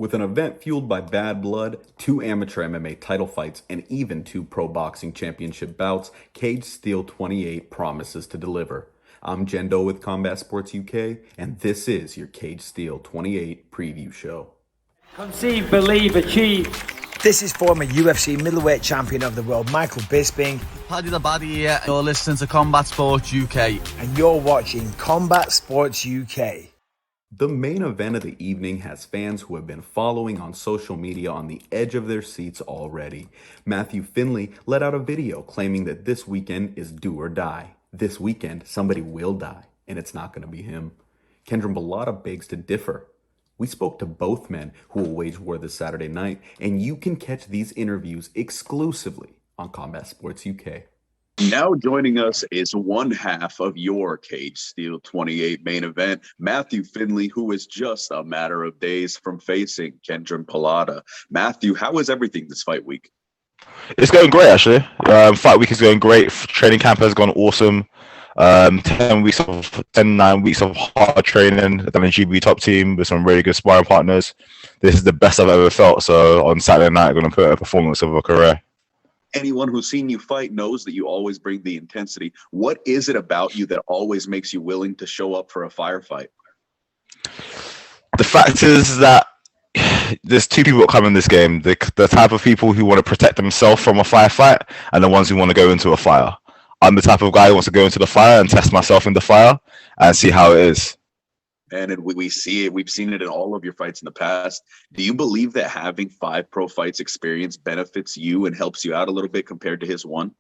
With an event fueled by bad blood, 2 amateur MMA title fights, and even 2 pro boxing championship bouts, Cage Steel 28 promises to deliver. I'm Jendo with Combat Sports UK, and this is your Cage Steel 28 preview show. Conceive, believe, achieve. This is former UFC middleweight champion of the world, Michael Bisping. Paddy the Baddy here. You're listening to Combat Sports UK. And you're watching Combat Sports UK. The main event of the evening has fans who have been following on social media on the edge of their seats already. Matthew Finley let out a video claiming that this weekend is do or die. This weekend, somebody will die, and it's not going to be him. Qendrim Palatta begs to differ. We spoke to both men who will wage war this Saturday night, and you can catch these interviews exclusively on Combat Sports UK. Now joining us is one half of your Cage Steel 28 main event, Matthew Finley, who is just a matter of days from facing Qendrim Palatta. Matthew, how is everything this fight week? It's going great, actually. Fight week is going great. Training camp has gone awesome. 9 weeks of hard training. I've done a GB top team with some really good sparring partners. This is the best I've ever felt. So on Saturday night, I'm going to put a performance of a career. Anyone who's seen you fight knows that you always bring the intensity. What is it about you that always makes you willing to show up for a firefight? The fact is that there's two people that come in this game. The type of people who want to protect themselves from a firefight and the ones who want to go into a fire. I'm the type of guy who wants to go into the fire and test myself in the fire and see how it is. And we see it. We've seen it in all of your fights in the past. Do you believe that having 5 pro fights experience benefits you and helps you out a little bit compared to his one?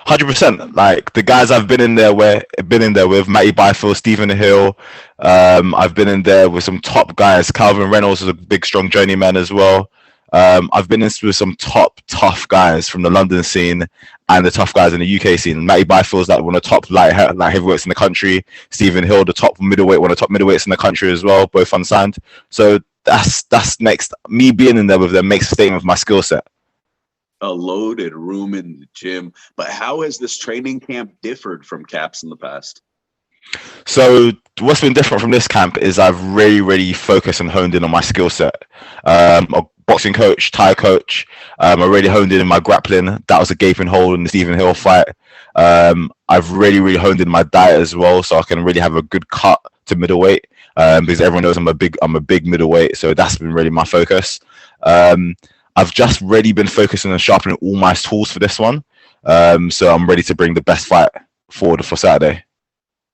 100%. Like the guys I've been in there with Matty Byfield, Stephen Hill. I've been in there with some top guys. Calvin Reynolds is a big, strong journeyman as well. I've been in with some top tough guys from the London scene and the tough guys in the UK scene. Matty Byfield's like one of the top light heavyweights in the country. Stephen Hill, the top middleweight, one of the top middleweights in the country as well, both unsigned. So that's next. Me being in there with them makes a statement of my skill set. A loaded room in the gym. But how has this training camp differed from camps in the past? So what's been different from this camp is I've really focused and honed in on my skill set. A boxing coach, Thai coach. I really honed in my grappling. That was a gaping hole in the Stephen Hill fight. I've really honed in my diet as well, so I can really have a good cut to middleweight. Because everyone knows I'm a big middleweight, so that's been really my focus. I've just really been focusing on sharpening all my tools for this one. So I'm ready to bring the best fight forward for Saturday.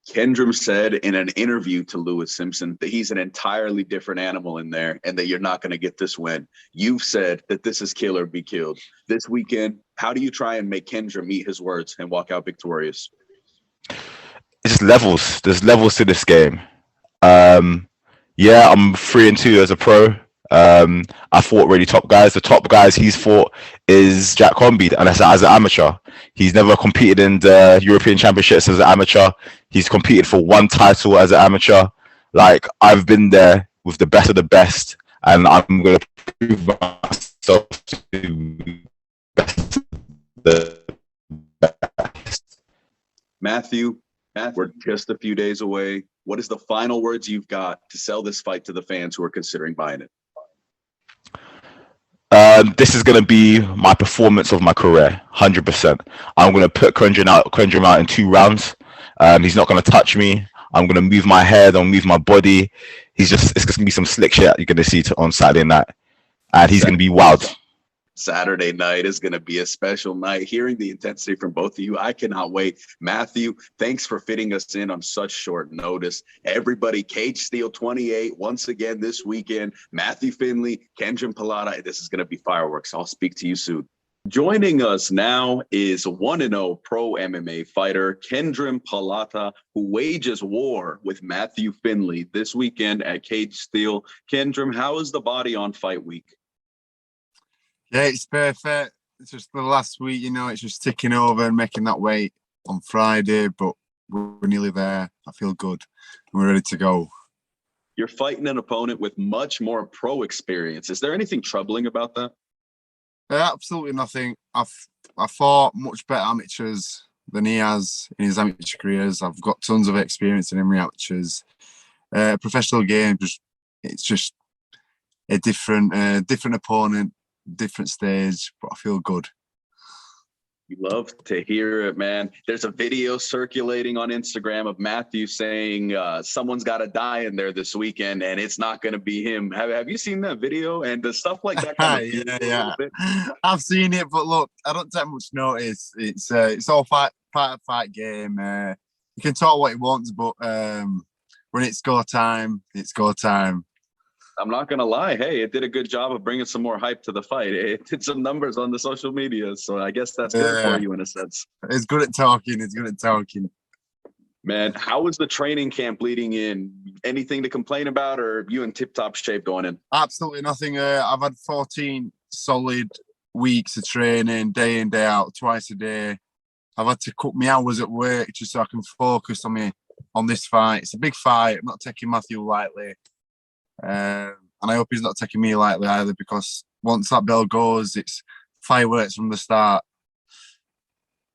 Qendrim said in an interview to Lewis Simpson that he's an entirely different animal in there and that you're not going to get this win. You've said that this is kill or be killed. This weekend, how do you try and make Qendrim meet his words and walk out victorious? It's just levels. There's levels to this game. I'm 3-2 as a pro. I fought really top guys. The top guys he's fought is Jack Comby, and that's as an amateur. He's never competed in the European Championships as an amateur. He's competed for 1 title as an amateur. Like, I've been there with the best of the best, and I'm going to prove myself to be the best. Matthew, we're just a few days away. What is the final words you've got to sell this fight to the fans who are considering buying it? This is going to be my performance of my career, 100%. I'm going to put Qendrim out in 2 rounds. He's not going to touch me. I'm going to move my head. I'll move my body. It's just going to be some slick shit you're going to see on Saturday night. And he's going to be wild. Saturday night is going to be a special night. Hearing the intensity from both of you, I cannot wait. Matthew, thanks for fitting us in on such short notice. Everybody, Cage Steel 28, once again this weekend. Matthew Finley, Qendrim Palatta. This is going to be fireworks. I'll speak to you soon. Joining us now is 1-0 pro MMA fighter Qendrim Palatta, who wages war with Matthew Finley this weekend at Cage Steel. Qendrim, how is the body on fight week? Yeah, it's perfect. It's just the last week, it's just ticking over and making that weight on Friday, but we're nearly there. I feel good. We're ready to go. You're fighting an opponent with much more pro experience. Is there anything troubling about that? Absolutely nothing. I fought much better amateurs than he has in his amateur careers. I've got tons of experience in amateurs. Professional game, it's just a different opponent, different stage, but I feel good. You love to hear it, man. There's a video circulating on Instagram of Matthew saying someone's got to die in there this weekend, and it's not going to be him. Have you seen that video? And the stuff like that kind of yeah. I've seen it, but look, I don't take much notice. It's all part of fight game. You can talk what he wants, but when it's go time, it's go time. I'm not going to lie. Hey, it did a good job of bringing some more hype to the fight. It did some numbers on the social media. So I guess that's good for you in a sense. It's good at talking. Man, how was the training camp leading in? Anything to complain about, or you in tip-top shape going in? Absolutely nothing. I've had 14 solid weeks of training, day in, day out, twice a day. I've had to cut my hours at work just so I can focus on this fight. It's a big fight. I'm not taking Matthew lightly. And I hope he's not taking me lightly either, because once that bell goes, it's fireworks from the start.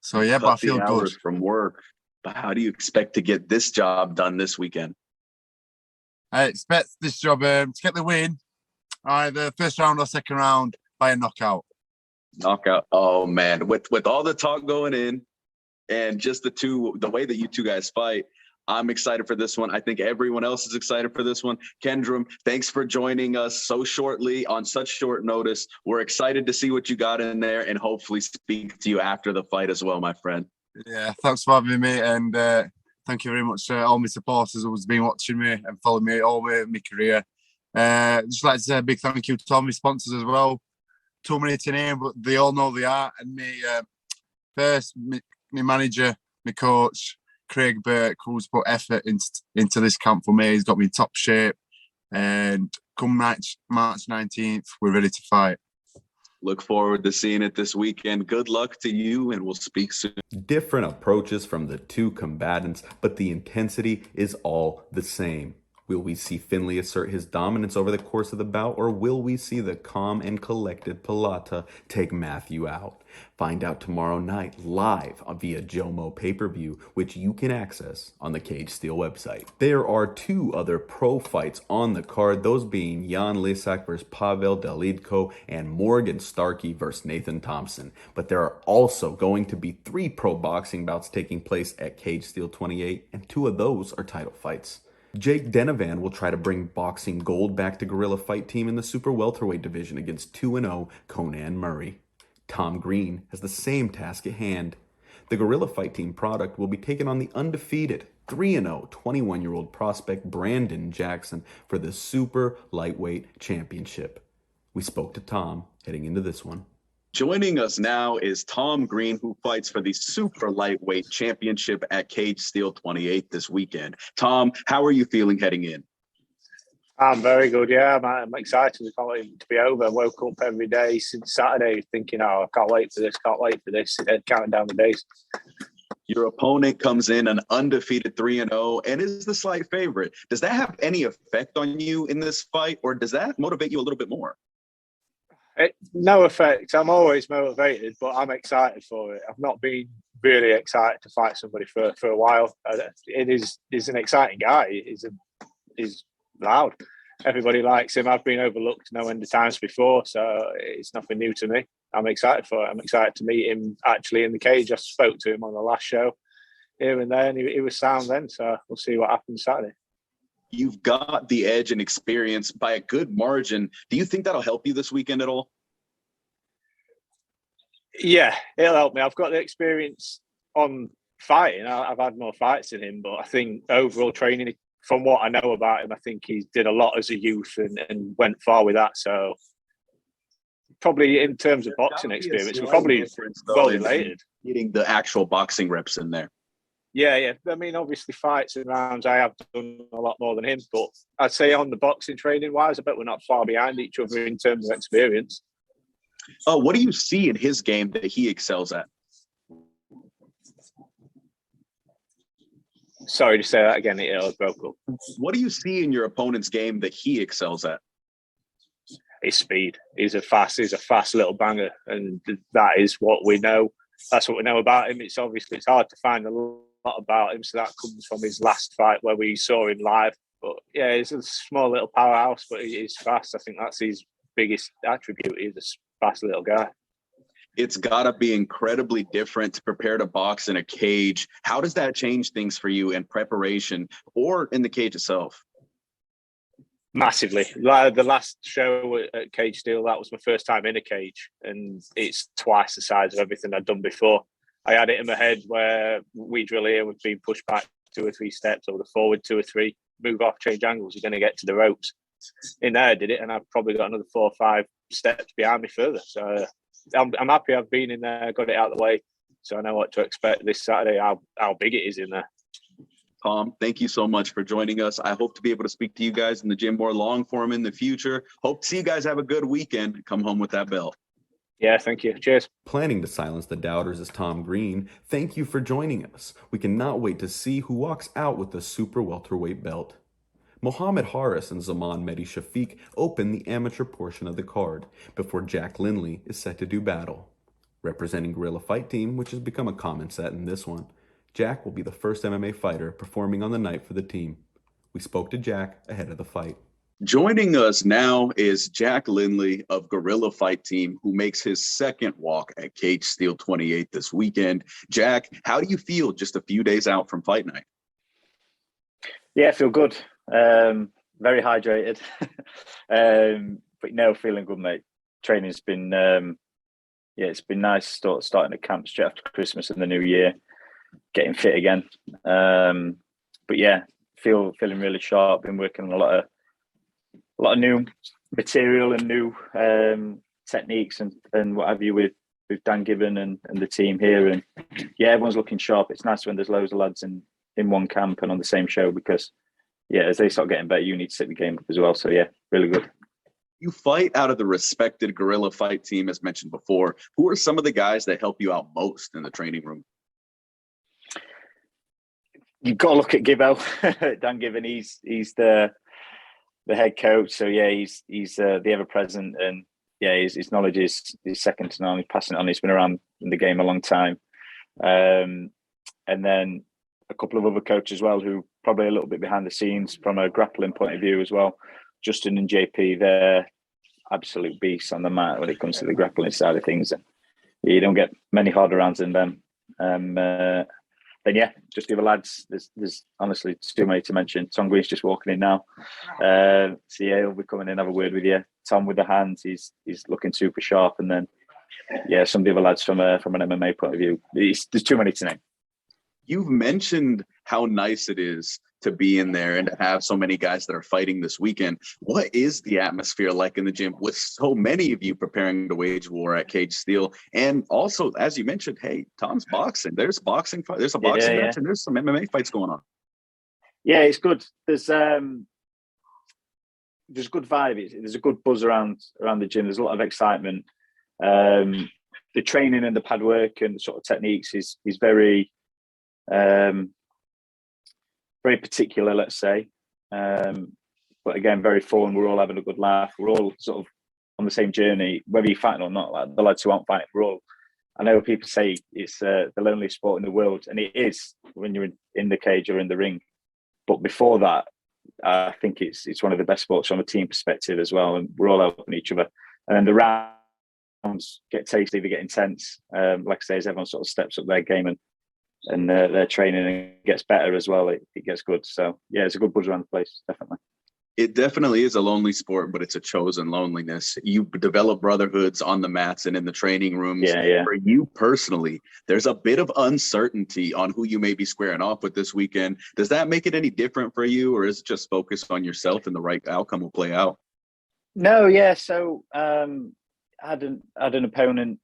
So yeah, but I feel good. From work. But how do you expect to get this job done this weekend? I expect this job to get the win, either first round or second round, by a knockout. Knockout. Oh man, with all the talk going in, and just the way that you two guys fight, I'm excited for this one. I think everyone else is excited for this one. Qendrim, thanks for joining us so shortly on such short notice. We're excited to see what you got in there, and hopefully speak to you after the fight as well, my friend. Yeah, thanks for having me, and thank you very much to all my supporters who's been watching me and following me all the way in my career. Just like to say a big thank you to all my sponsors as well. Too many to name, but they all know they are. And me, first, my manager, my coach, Craig Burke, who's put effort into this camp for me. He's got me in top shape. And come March 19th, we're ready to fight. Look forward to seeing it this weekend. Good luck to you, and we'll speak soon. Different approaches from the two combatants, but the intensity is all the same. Will we see Finley assert his dominance over the course of the bout, or will we see the calm and collected Palatta take Matthew out? Find out tomorrow night live via Jomo pay-per-view, which you can access on the Cage Steel website. There are two other pro fights on the card, those being Jan Lisak versus Pavel Dalidko and Morgan Starkey versus Nathan Thompson. But there are also going to be 3 pro boxing bouts taking place at Cage Steel 28, and 2 of those are title fights. Jake Denovan will try to bring boxing gold back to Guerrilla Fight Team in the super welterweight division against 2-0 Conan Murray. Tom Green has the same task at hand. The Guerrilla Fight Team product will be taken on the undefeated 3-0 21-year-old prospect Brandon Jackson for the super lightweight championship. We spoke to Tom heading into this one. Joining us now is Tom Green, who fights for the super lightweight championship at Cage Steel 28 this weekend. Tom, how are you feeling heading in? I'm very good, yeah. I'm excited. I can't wait to be over. I woke up every day since Saturday thinking, I can't wait for this, and counting down the days. Your opponent comes in an undefeated 3-0 and is the slight favorite. Does that have any effect on you in this fight, or does that motivate you a little bit more? No effect. I'm always motivated, but I'm excited for it. I've not been really excited to fight somebody for a while. He's an exciting guy. He's loud. Everybody likes him. I've been overlooked no end of times before, so it's nothing new to me. I'm excited for it. I'm excited to meet him actually in the cage. I spoke to him on the last show here and there, and he was sound then, so we'll see what happens Saturday. You've got the edge and experience by a good margin. Do you think that'll help you this weekend at all? Yeah, it'll help me. I've got the experience on fighting. I've had more fights than him, but I think overall training, from what I know about him, I think he did a lot as a youth and went far with that. So probably in terms of boxing experience, we're probably well related. Getting the actual boxing reps in there. Yeah. I mean, obviously fights and rounds, I have done a lot more than him, but I'd say on the boxing training wise, I bet we're not far behind each other in terms of experience. Oh, what do you see in his game that he excels at? Sorry to say that again, it broke up. What do you see in your opponent's game that he excels at? His speed. He's a fast little banger, and that is what we know. That's what we know about him. It's hard to find a lot about him, so that comes from his last fight where we saw him live But yeah, he's a small little powerhouse, but he's fast. I think that's his biggest attribute. He's a fast little guy. It's got to be incredibly different to prepare to box in a cage. How does that change things for you in preparation or in the cage itself? Massively. Like the last show at Cage Steel, that was my first time in a cage, and it's twice the size of everything I'd done before. I had it in my head where we drill here, we've been pushed back 2 or 3 steps, or the forward 2 or 3, move off, change angles, you're going to get to the ropes. In there, I did it, and I've probably got another 4 or 5 steps behind me further. So I'm happy I've been in there, got it out of the way, so I know what to expect this Saturday, how big it is in there. Tom, thank you so much for joining us. I hope to be able to speak to you guys in the gym more long form in the future. Hope to see you guys have a good weekend. Come home with that belt. Yeah, thank you. Cheers. Planning to silence the doubters is Tom Green. Thank you for joining us. We cannot wait to see who walks out with the super welterweight belt. Mohamed Harris and Zaman Mehdi Shafiq open the amateur portion of the card before Jack Lindley is set to do battle. Representing Guerrilla Fight Team, which has become a common set in this one, Jack will be the first MMA fighter performing on the night for the team. We spoke to Jack ahead of the fight. Joining us now is Jack Lindley of Guerrilla Fight Team, who makes his second walk at Cage Steel 28 this weekend. Jack, how do you feel just a few days out from fight night? Yeah, I feel good. Very hydrated. But no, feeling good, mate. Training's been, it's been nice starting the camp straight after Christmas and the New Year, getting fit again. But yeah, feeling really sharp. Been working on a lot of new material and new techniques and what have you with Dan Gibbon and the team here. And yeah, everyone's looking sharp. It's nice when there's loads of lads in one camp and on the same show, because yeah, as they start getting better, you need to set the game up as well. So yeah, really good. You fight out of the respected Guerrilla Fight Team, as mentioned before. Who are some of the guys that help you out most in the training room? You've got to look at Gibbo, Dan Gibbon. He's the head coach. So yeah, he's the ever present, and yeah, his knowledge is second to none. He's passing it on. He's been around in the game a long time. And then a couple of other coaches as well, who probably a little bit behind the scenes from a grappling point of view as well. Justin and JP, they're absolute beasts on the mat when it comes to the grappling side of things. And you don't get many harder rounds than them. Then yeah, just the other lads. There's honestly too many to mention. Tom Green's just walking in now. So yeah, he'll be coming in, have a word with you. Tom with the hands, he's looking super sharp. And then yeah, some of the other lads from an MMA point of view. There's too many to name. You've mentioned how nice it is to be in there and to have so many guys that are fighting this weekend. What is the atmosphere like in the gym with so many of you preparing to wage war at Cage Steel? And also, as you mentioned, hey, Tom's boxing. There's boxing fight. There's a boxing match, and there's some MMA fights going on. Yeah, it's good. There's good vibe. There's a good buzz around the gym. There's a lot of excitement. The training and the pad work and the sort of techniques is very very particular, let's say, but again, very fun. We're all having a good laugh. We're all sort of on the same journey, whether you're fighting or not. Like the lads who aren't fighting, we're all. I know people say it's the loneliest sport in the world, and it is when you're in the cage or in the ring. But before that, I think it's one of the best sports from a team perspective as well, and we're all helping each other. And then the rounds get tasty, they get intense. Like I say, as everyone sort of steps up their game and their training gets better as well, it gets good. So yeah, it's a good buzz around the place, definitely. It definitely is a lonely sport, but it's a chosen loneliness. You develop brotherhoods on the mats and in the training rooms. Yeah. For you personally, there's a bit of uncertainty on who you may be squaring off with this weekend. Does that make it any different for you, or is it just focused on yourself and the right outcome will play out? No, yeah. So I had an opponent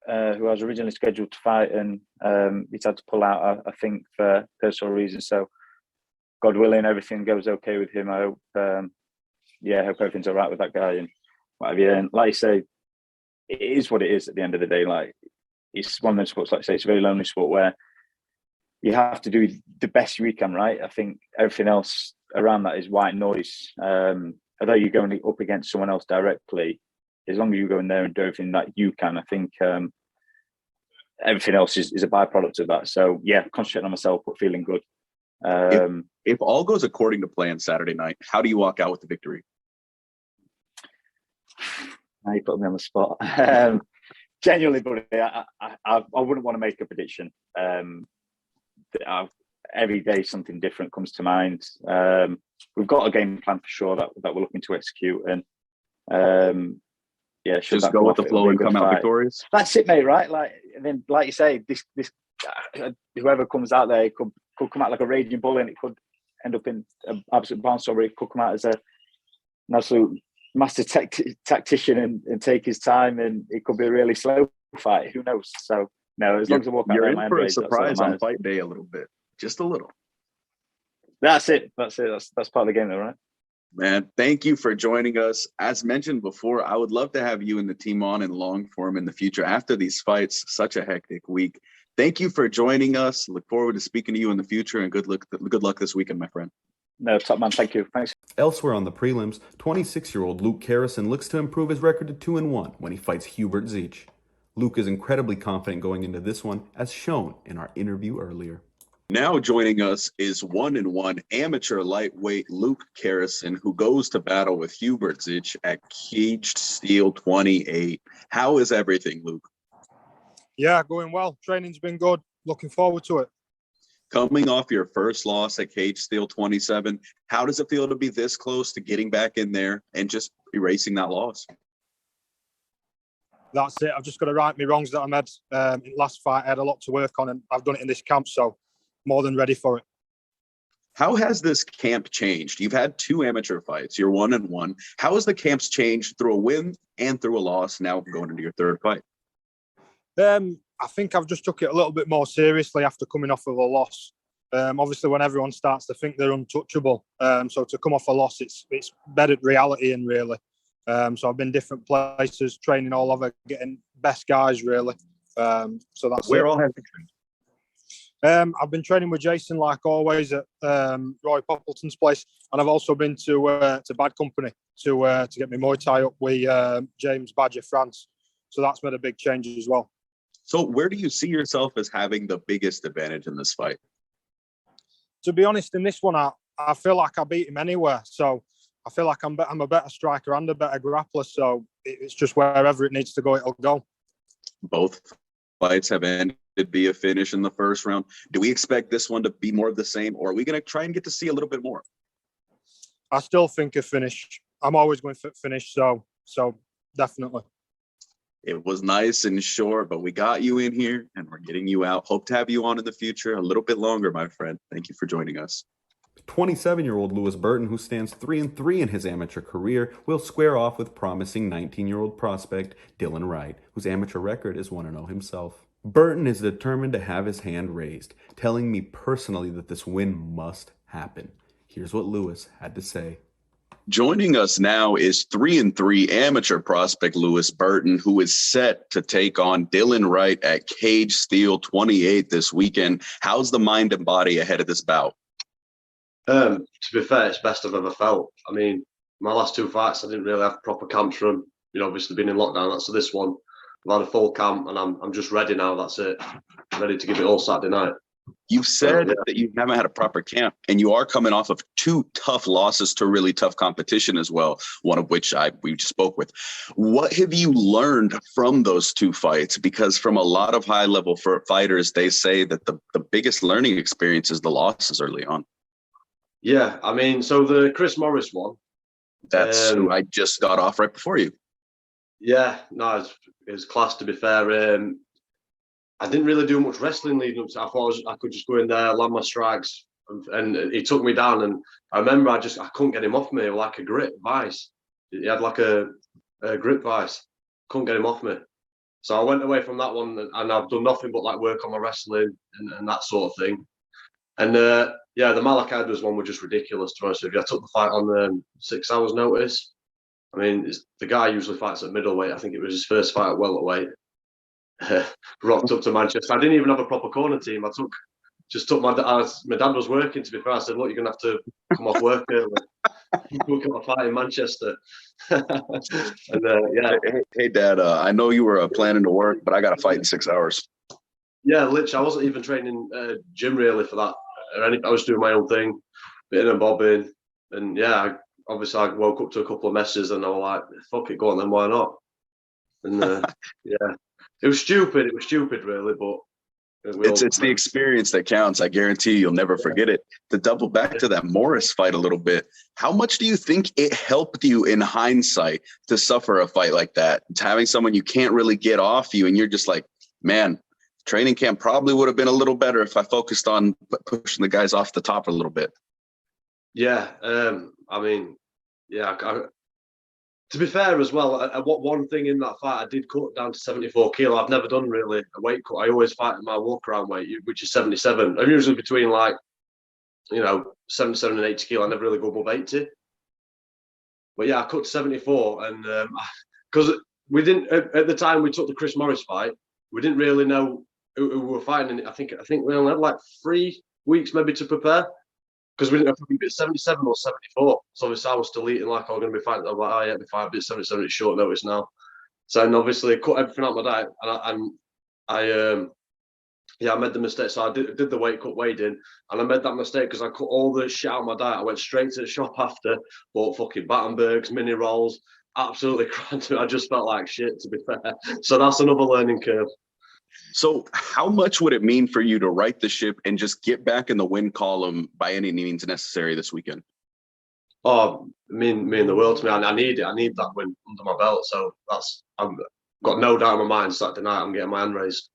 who I was originally scheduled to fight, and he's had to pull out, I think, for personal reasons. So God willing, everything goes okay with him. I hope, I hope everything's all right with that guy and what have you. And like you say, it is what it is at the end of the day. Like, it's one of those sports, like I say, it's a very lonely sport where you have to do the best you can, right? I think everything else around that is white noise. Although you're going up against someone else directly, as long as you go in there and do everything that you can, I think everything else is a byproduct of that. So yeah, concentrating on myself, but feeling good. If all goes according to plan Saturday night, how do you walk out with the victory? Now you put me on the spot. Genuinely, buddy, I wouldn't want to make a prediction. Every day something different comes to mind. We've got a game plan for sure that we're looking to execute, and just go with the flow and come out victorious. That's it, mate. Right? Like you say, this whoever comes out there could come out like a raging bull, and it could end up in an absolute bounce, or it could come out as an absolute master tactician and take his time, and it could be a really slow fight. Who knows? So no, as long as I walk out you're there, in for a surprise on fight day a little bit, just a little. That's it. That's part of the game, though, right? Man, thank you for joining us. As mentioned before, I would love to have you and the team on in long form in the future after these fights. Such a hectic week. Thank you for joining us. Look forward to speaking to you in the future, and good luck this weekend, my friend. No, top man. Thank you. Thanks. Elsewhere on the prelims, 26-year-old Luke Carrison looks to improve his record to 2-1 when he fights Hubert Zeech. Luke is incredibly confident going into this one, as shown in our interview earlier. Now joining us is 1-1 amateur lightweight Luke Carrison, who goes to battle with Hubert Zeech at Caged Steel 28. How is everything, Luke? Yeah, going well. Training's been good. Looking forward to it. Coming off your first loss at Caged Steel 27, how does it feel to be this close to getting back in there and just erasing that loss? That's it. I've just got to right my wrongs that I made in last fight. I had a lot to work on, and I've done it in this camp, so more than ready for it. How has this camp changed? You've had 2 amateur fights. You're 1-1. How has the camps changed through a win and through a loss now going into your 3rd fight? I think I've just took it a little bit more seriously after coming off of a loss. Obviously, when everyone starts to think they're untouchable, so to come off a loss, it's better reality in really. So I've been different places, training all over, getting best guys really. So that's where it. all have you trained? I've been training with Jason, like always, at Roy Poppleton's place, and I've also been to Bad Company to get my Muay Thai up with James Badger France. So that's made a big change as well. So where do you see yourself as having the biggest advantage in this fight? To be honest, in this one, I feel like I beat him anywhere. So I feel like I'm a better striker and a better grappler. So it's just wherever it needs to go, it'll go. Both fights have ended via finish in the first round. Do we expect this one to be more of the same, or are we going to try and get to see a little bit more? I still think a finish. I'm always going for finish. So definitely. It was nice and short, but we got you in here and we're getting you out. Hope to have you on in the future a little bit longer, my friend. Thank you for joining us. 27-year-old Lewis Burton, who stands 3-3 in his amateur career, will square off with promising 19-year-old prospect Dylan Wright, whose amateur record is 1-0 himself. Burton is determined to have his hand raised, telling me personally that this win must happen. Here's what Lewis had to say. Joining us now is 3-3 amateur prospect Lewis Burton, who is set to take on Dylan Wright at Caged Steel 28 this weekend. How's the mind and body ahead of this bout? To be fair, it's best I've ever felt. I mean, my last 2 fights, I didn't really have proper camps from. Obviously been in lockdown. That's this one. I've had a full camp, and I'm just ready now. That's it. I'm ready to give it all Saturday night. You've said that you haven't had a proper camp, and you are coming off of 2 tough losses to really tough competition as well, one of which we just spoke with. What have you learned from those 2 fights? Because from a lot of high-level fighters, they say that the biggest learning experience is the losses early on. Yeah, I mean, so the Chris Morris one. That's who I just got off right before you. Yeah, no, it was class, to be fair. I didn't really do much wrestling leading up to it. I thought I could just go in there, land my strikes, and he took me down. And I remember I couldn't get him off me, like a grip vice. He had like a grip vice. Couldn't get him off me. So I went away from that one, and I've done nothing but like work on my wrestling and that sort of thing. And the Malachi one was just ridiculous, to be honest with you. I took the fight on 6 hours notice. I mean, the guy usually fights at middleweight. I think it was his first fight at welterweight. Rocked up to Manchester. I didn't even have a proper corner team. I just took my dad was working, to be fair. I said, look, you're going to have to come off work early. Look at my fight in Manchester. Hey, Dad, I know you were planning to work, but I got a fight in 6 hours. Yeah, literally, I wasn't even training gym really for that. I was doing my own thing, bit and bobbing, and yeah, obviously I woke up to a couple of messages, and I was like, "Fuck it, go on then, why not?" And yeah, it was stupid. It was stupid, really, but It's the experience that counts. I guarantee you'll never forget it. To double back to that Morris fight a little bit, how much do you think it helped you in hindsight to suffer a fight like that? To having someone you can't really get off you, and you're just like, man, training camp probably would have been a little better if I focused on pushing the guys off the top a little bit. Yeah, I mean, yeah. To be fair as well, what one thing in that fight, I did cut down to 74 kilo. I've never done really a weight cut. I always fight at my walk around weight, which is 77. I'm usually between 77 and 80 kilo. I never really go above 80. But yeah, I cut to 74, and because we didn't at the time we took the Chris Morris fight, we didn't really know who we were fighting. And I think we only had 3 weeks maybe to prepare. Because we didn't know if we could be 77 or 74. So obviously I was still eating like I was going to be fighting. I'm like, oh yeah, be fine, but 77, it's short notice now. So and obviously cut everything out of my diet. And I made the mistake. So I did the weight cut, weighed in, and I made that mistake because I cut all the shit out of my diet. I went straight to the shop after, bought fucking Battenbergs, mini rolls, absolutely cramped. I just felt like shit, to be fair. So that's another learning curve. So how much would it mean for you to right the ship and just get back in the win column by any means necessary this weekend? Oh, mean the world to me. I need it. I need that win under my belt. So I've got no doubt in my mind Saturday night I'm getting my hand raised.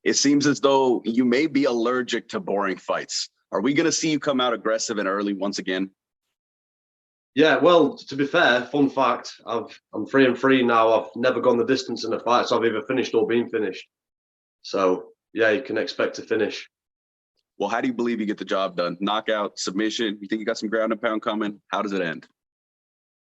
It seems as though you may be allergic to boring fights. Are we going to see you come out aggressive and early once again? Yeah, well, to be fair, fun fact, I'm 3-3 now. I've never gone the distance in a fight, so I've either finished or been finished. So, yeah, you can expect to finish. Well, how do you believe you get the job done? Knockout, submission? You think you got some ground and pound coming? How does it end?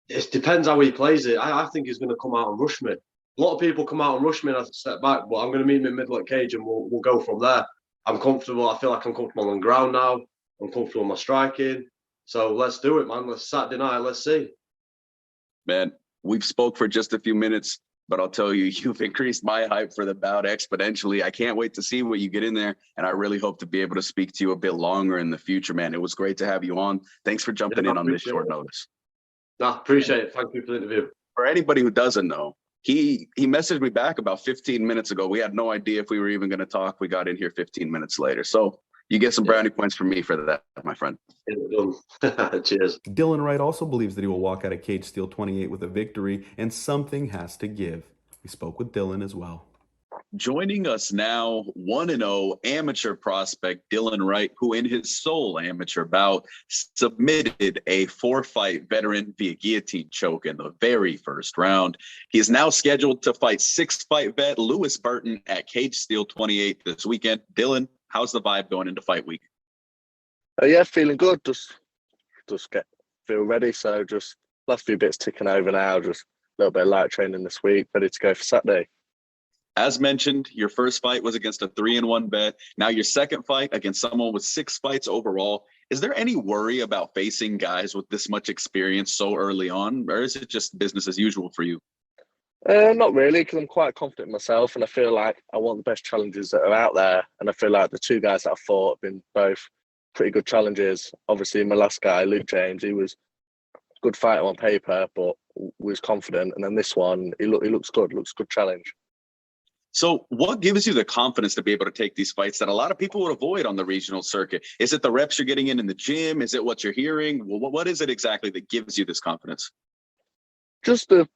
It depends how he plays it. I think he's going to come out and rush me. A lot of people come out and rush me and I step back, but I'm going to meet him in middle at cage and we'll go from there. I'm comfortable. I feel like I'm comfortable on ground now. I'm comfortable in my striking. So let's do it, man. Let's Saturday night. Let's see. Man, we've spoke for just a few minutes. But I'll tell you, you've increased my hype for the bout exponentially. I can't wait to see what you get in there. And I really hope to be able to speak to you a bit longer in the future, man. It was great to have you on. Thanks for jumping in on this short notice. No, appreciate it. Thank you for the interview. For anybody who doesn't know, he messaged me back about 15 minutes ago. We had no idea if we were even going to talk. We got in here 15 minutes later. So you get some brownie points from me for that, my friend. Cheers. Dylan Wright also believes that he will walk out of Cage Steel 28 with a victory, and something has to give. We spoke with Dylan as well. Joining us now, 1-0 amateur prospect Dylan Wright, who in his sole amateur bout submitted a 4-fight veteran via guillotine choke in the very first round. He is now scheduled to fight 6-fight vet Lewis Burton at Cage Steel 28 this weekend. Dylan, how's the vibe going into fight week? Yeah, feeling good. Just feel ready. So just last few bits ticking over now. Just a little bit of light training this week, ready to go for Saturday. As mentioned, your first fight was against a 3-1 vet. Now your second fight against someone with 6 fights overall. Is there any worry about facing guys with this much experience so early on, or is it just business as usual for you? Not really, because I'm quite confident in myself, and I feel like I want the best challenges that are out there. And I feel like the 2 guys that I've fought have been both pretty good challenges. Obviously, my last guy, Luke James, he was a good fighter on paper, but was confident. And then this one, he looks good, looks good challenge. So what gives you the confidence to be able to take these fights that a lot of people would avoid on the regional circuit? Is it the reps you're getting in the gym? Is it what you're hearing? What is it exactly that gives you this confidence? Just the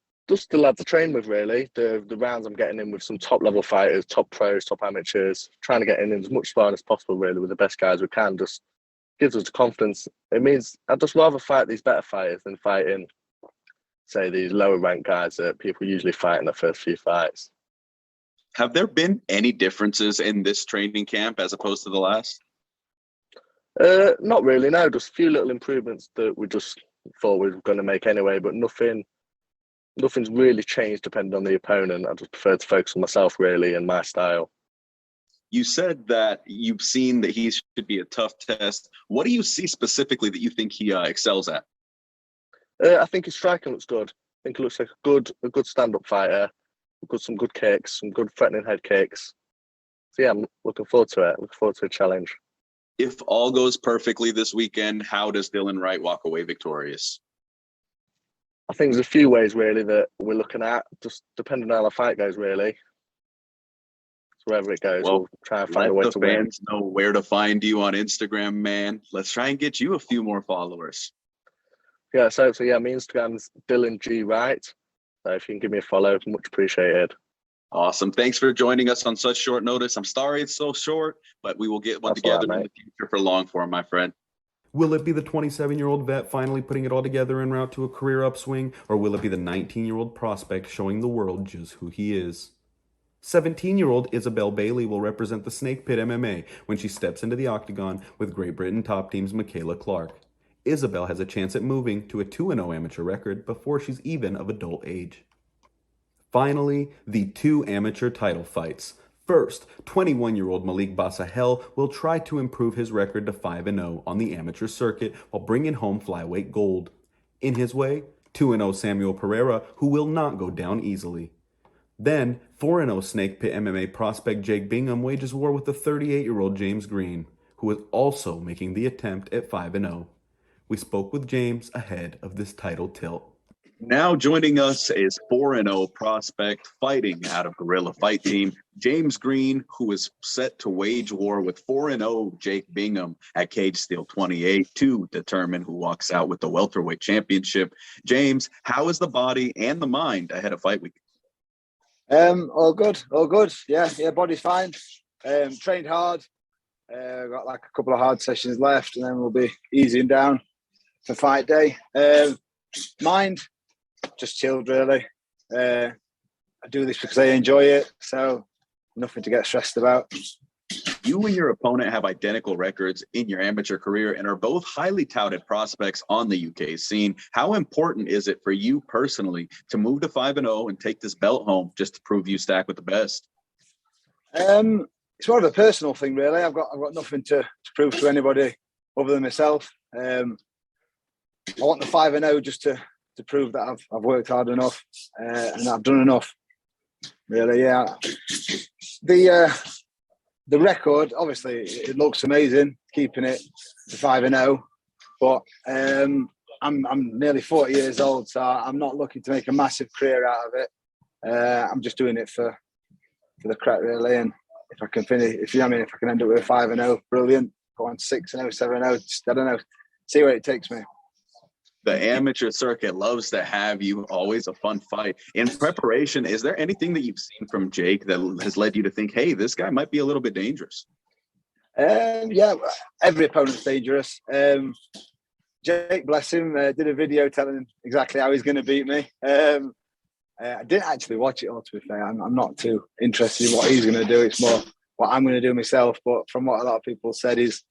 lads I train with, really. The rounds I'm getting in with some top level fighters, top pros, top amateurs, trying to get in as much sparring as possible, really, with the best guys we can. Just gives us the confidence. It means I'd just rather fight these better fighters than fighting, say, these lower ranked guys that people usually fight in the first few fights. Have there been any differences in this training camp as opposed to the last? Not really, no. Just a few little improvements that we just thought we were going to make anyway, but nothing's really changed depending on the opponent. I just prefer to focus on myself, really, and my style. You said that you've seen that he should be a tough test. What do you see specifically that you think he excels at? I think his striking looks good. I think he looks like a good stand-up fighter. Some good kicks, some good threatening head kicks. So yeah, I'm looking forward to it. Looking forward to a challenge. If all goes perfectly this weekend, how does Dylan Wright walk away victorious? I think there's a few ways really that we're looking at, just depending on how the fight goes, really. So wherever it goes, we'll try and find a way to win. Let the fans know where to find you on Instagram, man. Let's try and get you a few more followers. Yeah, so yeah, my Instagram's Dylan G Wright. So if you can give me a follow, much appreciated. Awesome. Thanks for joining us on such short notice. I'm sorry it's so short, but we will get one together in the future for long form, my friend. Will it be the 27-year-old vet finally putting it all together en route to a career upswing, or will it be the 19-year-old prospect showing the world just who he is? 17-year-old Isabel Bailey will represent the Snake Pit MMA when she steps into the octagon with Great Britain top team's Michaela Clark. Isabel has a chance at moving to a 2-0 amateur record before she's even of adult age. Finally, the 2 amateur title fights. First, 21-year-old Malik Basahel will try to improve his record to 5-0 on the amateur circuit while bringing home flyweight gold. In his way, 2-0 Samuel Pereira, who will not go down easily. Then, 4-0 Snake Pit MMA prospect Jake Bingham wages war with the 38-year-old James Green, who is also making the attempt at 5-0. We spoke with James ahead of this title tilt. Now joining us is 4-0 prospect fighting out of Guerrilla Fight Team, James Green, who is set to wage war with 4-0 Jake Bingham at Cage Steel 28 to determine who walks out with the welterweight championship. James, how is the body and the mind ahead of fight week? All good. Yeah, body's fine. Trained hard. Got like a couple of hard sessions left, and then we'll be easing down for fight day. Mind, just chilled really. I do this because I enjoy it, so nothing to get stressed about. You and your opponent have identical records in your amateur career and are both highly touted prospects on the UK scene. How important is it for you personally to move to 5-0 and take this belt home just to prove you stack with the best? It's more of a personal thing, really. I've got nothing to prove to anybody other than myself. I want the 5-0 just to prove that I've worked hard enough and I've done enough. Really, yeah. The record, obviously, it looks amazing, keeping it to 5-0. But I'm nearly 40 years old, so I'm not looking to make a massive career out of it. I'm just doing it for the crack, really. And if I can finish, if I can end up with a 5-0, brilliant. Go on 6-0, 7-0, just, I don't know. See where it takes me. The amateur circuit loves to have you. Always a fun fight. In preparation, is there anything that you've seen from Jake that has led you to think, hey, this guy might be a little bit dangerous? Yeah, every opponent's dangerous. Jake, bless him, did a video telling him exactly how he's going to beat me. I didn't actually watch it all, to be fair. I'm not too interested in what he's going to do. It's more what I'm going to do myself. But from what a lot of people said, he's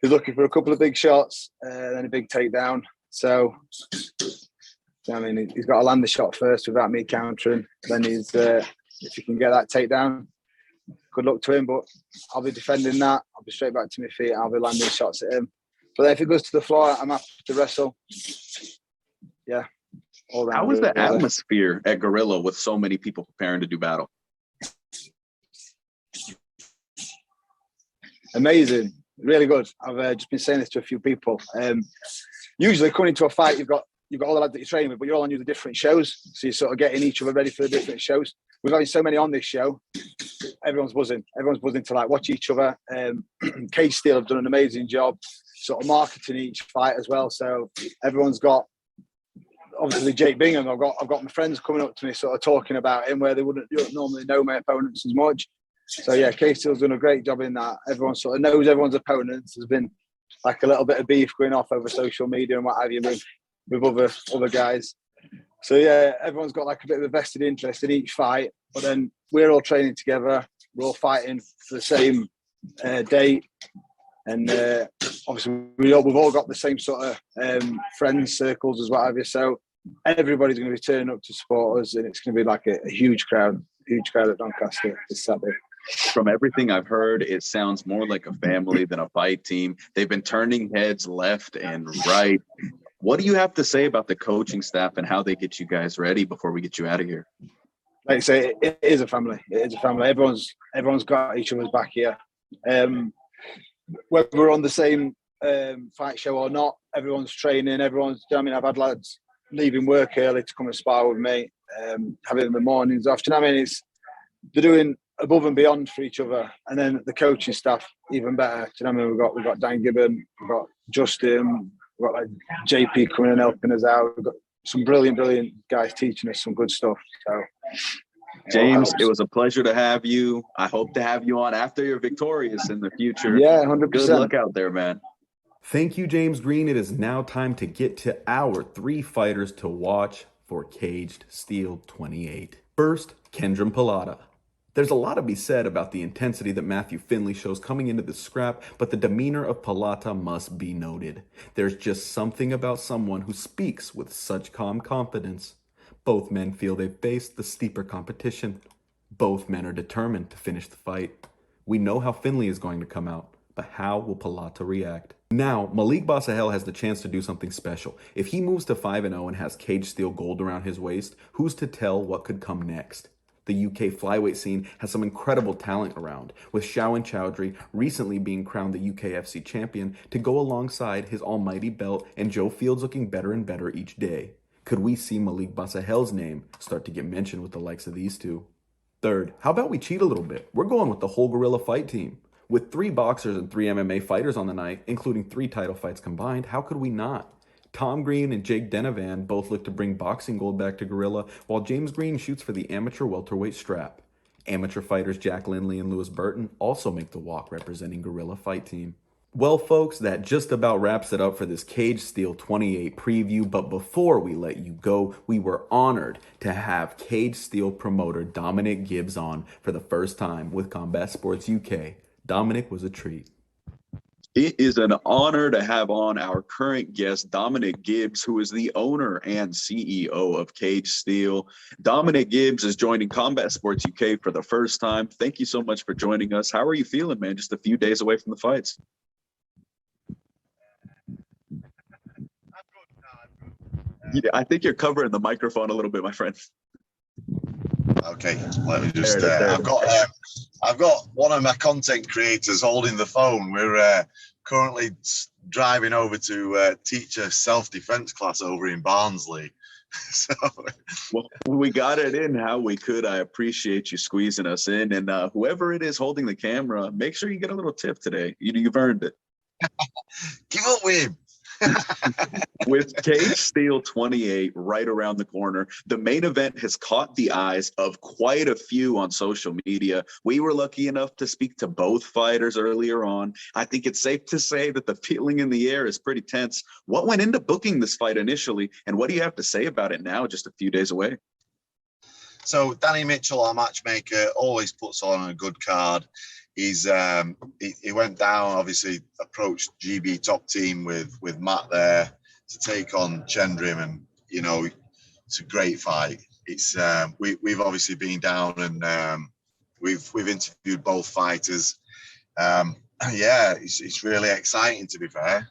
looking for a couple of big shots and a big takedown. So, I mean, he's got to land the shot first without me countering. Then if he can get that takedown, good luck to him. But I'll be defending that. I'll be straight back to my feet. I'll be landing shots at him. But then if it goes to the floor, I'm happy to wrestle. Yeah. How is the atmosphere at Guerrilla with so many people preparing to do battle? Amazing. Really good. I've just been saying this to a few people. Usually coming into a fight, you've got all the lads that you're training with, but you're all on the different shows. So you're sort of getting each other ready for the different shows. We've had so many on this show. Everyone's buzzing. Everyone's buzzing to like watch each other. Cage Steel have done an amazing job sort of marketing each fight as well. So everyone's got, obviously Jake Bingham, I've got my friends coming up to me sort of talking about him where they wouldn't normally know my opponents as much. So yeah, Cage Steel's done a great job in that. Everyone sort of knows everyone's opponents. There's been like a little bit of beef going off over social media and what have you with other guys. So yeah, everyone's got like a bit of a vested interest in each fight, but then we're all training together. We're all fighting for the same date. And obviously we've all got the same sort of friends, circles as what have you. So everybody's going to be turning up to support us, and it's going to be like a huge crowd at Doncaster this Saturday. From everything I've heard, it sounds more like a family than a fight team. They've been turning heads left and right. What do you have to say about the coaching staff and how they get you guys ready before we get you out of here? Like I say, it is a family. It is a family. Everyone's got each other's back here. whether we're on the same fight show or not, everyone's training. Everyone's. I mean, I've had lads leaving work early to come and spar with me, having the mornings off. Do you know what I mean? They're doing above and beyond for each other, and then the coaching staff even better. Do you know what I mean? We've got Dan Gibbon, we've got Justin, we've got like JP coming and helping us out. We've got some brilliant guys teaching us some good stuff. So, James, it was a pleasure to have you. I hope to have you on after you're victorious in the future. Yeah, 100%. Good luck out there, man. Thank you, James Green. It is now time to get to our 3 fighters to watch for Caged Steel 28. First, Qendrim Palatta. There's a lot to be said about the intensity that Matthew Finley shows coming into the scrap, but the demeanor of Palatta must be noted. There's just something about someone who speaks with such calm confidence. Both men feel they've faced the steeper competition. Both men are determined to finish the fight. We know how Finley is going to come out, but how will Palatta react? Now, Malik Basahel has the chance to do something special. If he moves to 5-0 and has Caged Steel gold around his waist, who's to tell what could come next? The UK flyweight scene has some incredible talent around, with Shawan Chowdhury recently being crowned the UKFC champion to go alongside his almighty belt, and Joe Fields looking better and better each day. Could we see Malik Basahel's name start to get mentioned with the likes of these two? Third, how about we cheat a little bit? We're going with the whole Gorilla Fight team. With 3 boxers and 3 MMA fighters on the night, including 3 title fights combined, how could we not? Tom Green and Jake Denovan both look to bring boxing gold back to Gorilla, while James Green shoots for the amateur welterweight strap. Amateur fighters Jack Lindley and Lewis Burton also make the walk representing Gorilla Fight Team. Well, folks, that just about wraps it up for this Caged Steel 28 preview, but before we let you go, we were honored to have Caged Steel promoter Dominic Gibbs on for the first time with Combat Sports UK. Dominic was a treat. It is an honor to have on our current guest, Dominic Gibbs, who is the owner and CEO of Caged Steel. Dominic Gibbs is joining Combat Sports UK for the first time. Thank you so much for joining us. How are you feeling, man? Just a few days away from the fights. Yeah, I think you're covering the microphone a little bit, my friend. Okay, let me just. I've got one of my content creators holding the phone. We're currently driving over to teach a self-defense class over in Barnsley. So, well, we got it in how we could. I appreciate you squeezing us in, and whoever it is holding the camera, make sure you get a little tip today. You've earned it. Give up with him. With Caged Steel 28 right around the corner, the main event has caught the eyes of quite a few on social media. We were lucky enough to speak to both fighters earlier on. I think it's safe to say that the feeling in the air is pretty tense. What went into booking this fight initially, and what do you have to say about it now, just a few days away? So Danny Mitchell, our matchmaker, always puts on a good card. He's he went down, obviously approached GB Top Team with Matt there to take on Qendrim, and you know it's a great fight. It's we've obviously been down and we've interviewed both fighters. Yeah, it's really exciting, to be fair.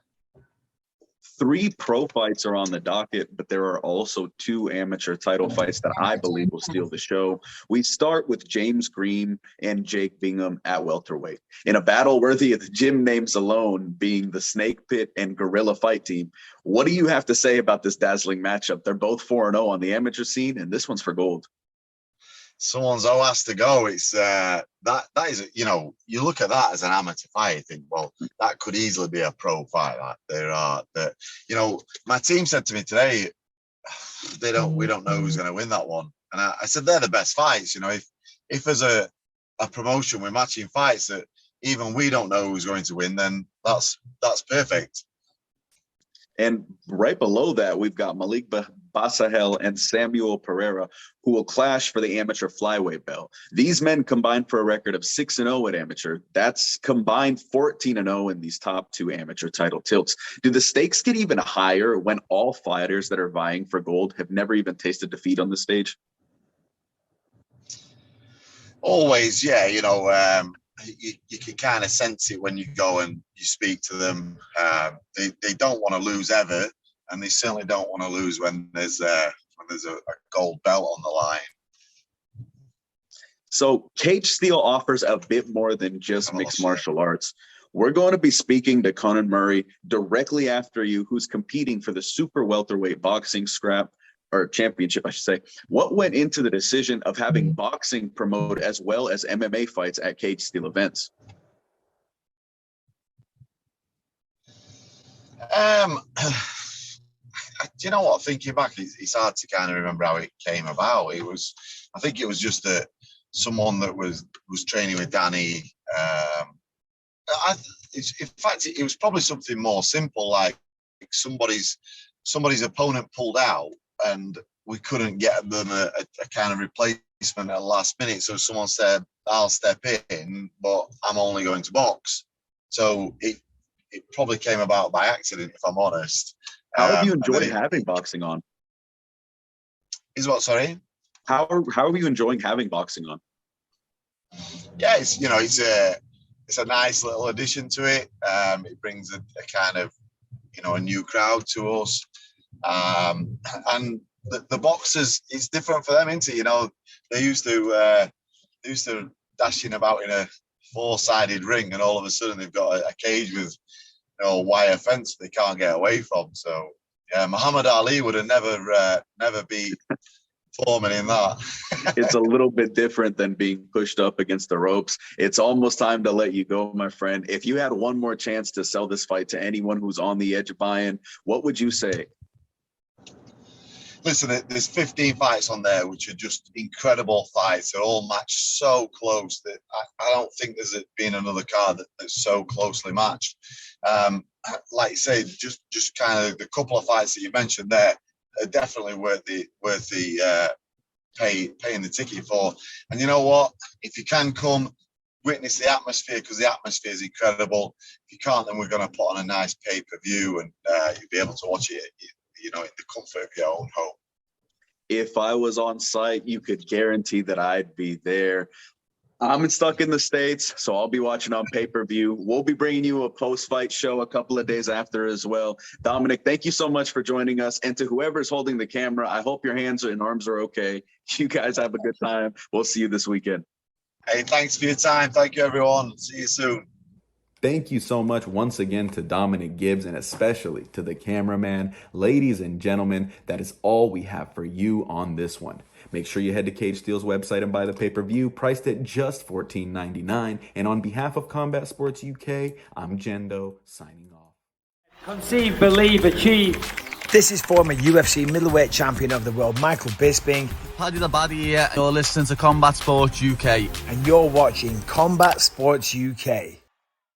3 pro fights are on the docket, but there are also 2 amateur title fights that I believe will steal the show. We start with James Green and Jake Bingham at welterweight, in a battle worthy of the gym names alone, being the Snake Pit and Gorilla Fight Team. What do you have to say about this dazzling matchup? They're both 4-0 on the amateur scene, and this one's for gold. Someone's has to go. It's that is, you know, you look at that as an amateur fight, you think, well, that could easily be a pro fight. That you know, my team said to me today, we don't know who's going to win that one, and I said they're the best fights. You know, if there's a promotion with matching fights that even we don't know who's going to win, then that's perfect. And right below that, we've got Malik Basahel and Samuel Pereira, who will clash for the amateur flyweight belt. These men combined for a record of 6-0 at amateur. That's combined 14-0 in these top 2 amateur title tilts. Do the stakes get even higher when all fighters that are vying for gold have never even tasted defeat on the stage? Always, yeah. You know, you can kind of sense it when you go and you speak to them. They don't want to lose ever, and they certainly don't want to lose when there's a gold belt on the line. So Caged Steel offers a bit more than just mixed martial arts. We're going to be speaking to Conan Murray directly after you, who's competing for the super welterweight boxing championship, I should say. What went into the decision of having boxing promote as well as MMA fights at Cage Steel events? Do you know what? Thinking back, it's hard to kind of remember how it came about. I think it was just that someone that was training with Danny. In fact, it was probably something more simple, like somebody's opponent pulled out, and we couldn't get them a kind of replacement at the last minute. So someone said, "I'll step in, but I'm only going to box." So it probably came about by accident, if I'm honest. How have you enjoyed having boxing on? Is what? Sorry. How are you enjoying having boxing on? Yeah, it's a nice little addition to it. It brings a kind of a new crowd to us, and the boxers, it's different for them, isn't it? They used to dashing about in a 4-sided ring, and all of a sudden they've got a cage with wire fence they can't get away from. So yeah, Muhammad Ali would have never be Foreman in that. It's a little bit different than being pushed up against the ropes. It's almost time to let you go, my friend. If you had one more chance to sell this fight to anyone who's on the edge of buying, what would you say? Listen, there's 15 fights on there, which are just incredible fights. They're all matched so close that I don't think there's been another card that's so closely matched. Like you say, just kind of the couple of fights that you mentioned there are definitely worth the paying the ticket for. And you know what? If you can come, witness the atmosphere, because the atmosphere is incredible. If you can't, then we're going to put on a nice pay-per-view, and you'll be able to watch it in the comfort of your own home. If I was on site, you could guarantee that I'd be there. I'm stuck in the States, so I'll be watching on pay-per-view. We'll be bringing you a post-fight show a couple of days after as well. Dominic, thank you so much for joining us. And to whoever's holding the camera, I hope your hands and arms are okay. You guys have a good time. We'll see you this weekend. Hey, thanks for your time. Thank you, everyone. See you soon. Thank you so much once again to Dominic Gibbs, and especially to the cameraman. Ladies and gentlemen, that is all we have for you on this one. Make sure you head to Cage Steel's website and buy the pay-per-view, priced at just $14.99. And on behalf of Combat Sports UK, I'm Jendo, signing off. Conceive, believe, achieve. This is former UFC middleweight champion of the world, Michael Bisping. Paddy the Baddy here. You're listening to Combat Sports UK. And you're watching Combat Sports UK.